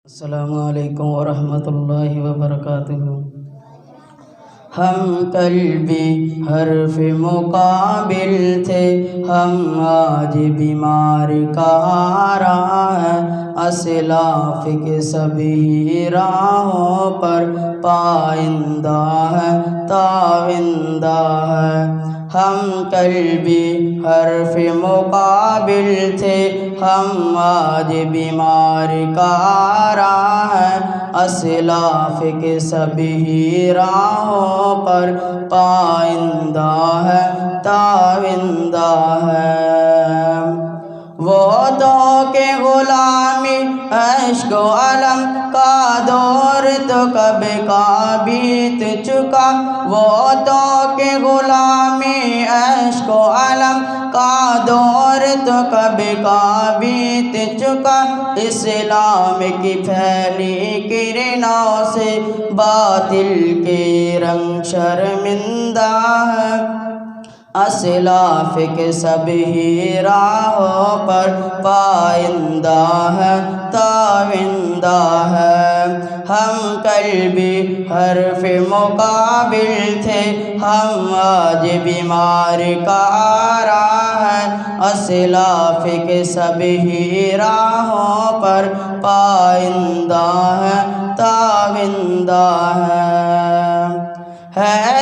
السلام علیکم ورحمۃ اللہ وبرکاتہ۔ ہم کل بھی حرف مقابل تھے، ہم آج بیمار کہارا ہے، اسلاف کے سبھی راہوں پر پائندہ ہے، تاوندہ ہے۔ ہم کل بھی حرف مقابل تھے، ہم آج بیمار کہارا ہے، اسلاف کے سبھی راہوں پر پائندہ ہے، تاوندہ ہے۔ وہ تو کہ غلامی اشک و الم کا دور تو کب کا بیت چکا، وہ تو کہ غلامی اشک و الم کا دور تو کب کا بیت چکا، اسلام کی پھیلی کرنوں سے باطل کے رنگ شرمندہ ہے، اسلاف کے سبھی راہوں پر پائندہ ہے، تاوندہ ہے۔ ہم کل بھی حرف مقابل تھے، ہم آج بیمار کہارا ہے، اسلاف کے سبھی راہوں پر پائندہ ہے، تاوندہ ہے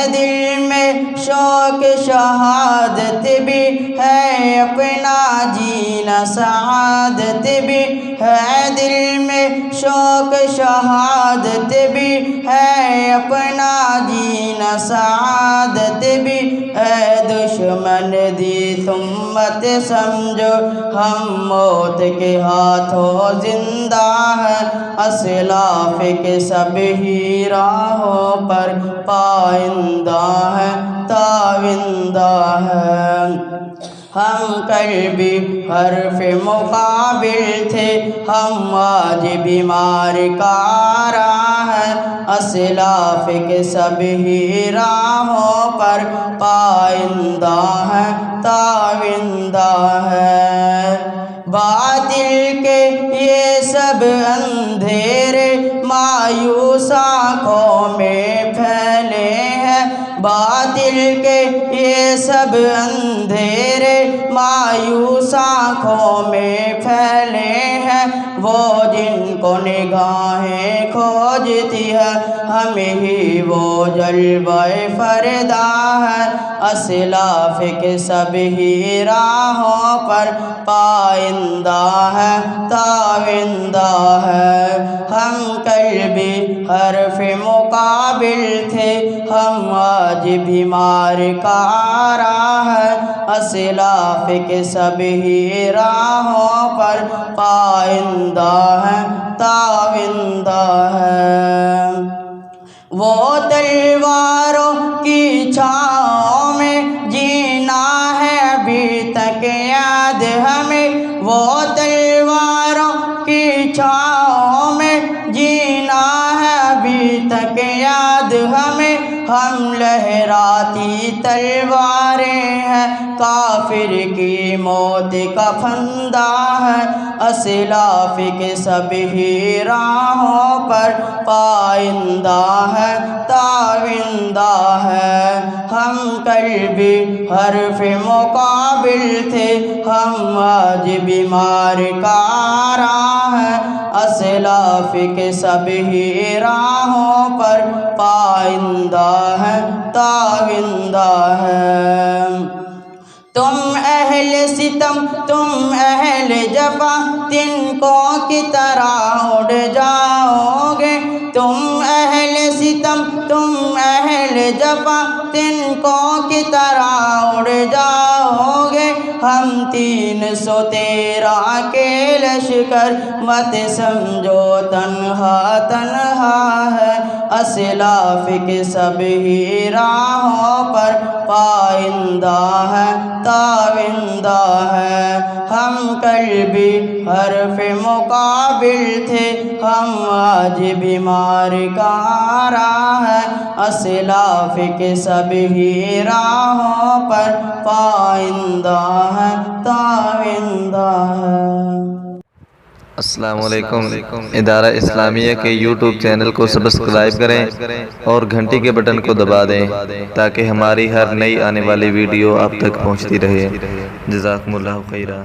دل میں شوق شہادت بھی ہے، اپنا جینا سعادت بھی ہے، دل میں شوق شہادت بھی ہے، اپنا جینا سعادت بھی ہے۔ دشمن دی تم مت سمجھو، ہم موت کے ہاتھوں زندہ ہے، اسلاف کے سبھی راہوں پر پائندہ ہے، تاوندہ ہے۔ ہم کل بھی حرف مقابل تھے، ہم آج بیمار کہارا ہے، اسلاف کے سبھی راہوں پر پائندہ ہے، تاوندہ ہے۔ باطل کے یہ سب اندھیرے مایوس آنکھوں میں پھیلے ہیں، باطل کے یہ سب اندھیرے مایوس آنکھوں میں پھیلے ہیں، وہ جن کو نگاہیں کھوجتی ہے، ہمیں ہی وہ جلوہ فردا ہے، اسلاف کے سبھی راہوں پر پائندہ ہے، تاوندہ ہے۔ ہم کل بھی حرف مقابل تھے، ہم آج بیمار کہارا ہے، اسلاف کے سبھی راہوں پر پائندہ ہے، تاوندہ ہے۔ وہ تلواروں کی چھاؤں میں جینا ہے ابھی تک یاد ہمیں، وہ تلواروں کی چھاؤں میں جینا ہے ابھی تک یاد ہمیں، ہم لہراتی تلواریں ہیں، کافر کی موت کا پھندہ ہے، اسلاف کے سبھی راہوں پر پائندہ ہے، تاوندہ ہے۔ ہم کل بھی حرف مقابل تھے، ہم آج بیمار کہارا ہے، اسلاف کے سبھی راہوں پر پائندہ ہے، تاوندہ ہے۔ تم اہل ستم تم اہل جفا تنکوں کی طرح اڑ جاؤ گے، تم اہل ستم تم اہل جفا تنکوں کی طرح اڑ جاؤ گے، ہم 313 کے لشکر مت سمجھو تنہا تنہا ہے، اسلاف کے سبھی راہوں پر پائندہ ہے، تاوندہ ہے۔ ہم کل بھی حرف مقابل تھے، ہم آج بیمار کہارا ہے، اسلاف کے سبھی راہوں پر پائندہ ہے، تاوندہ ہے۔ السلام علیکم۔ ادارہ اسلامیہ کے یوٹیوب چینل کو سبسکرائب کریں اور گھنٹی کے بٹن کو دبا دیں تاکہ ہماری ہر نئی آنے والی ویڈیو آپ تک پہنچتی رہے۔ جزاکم اللہ خیرہ۔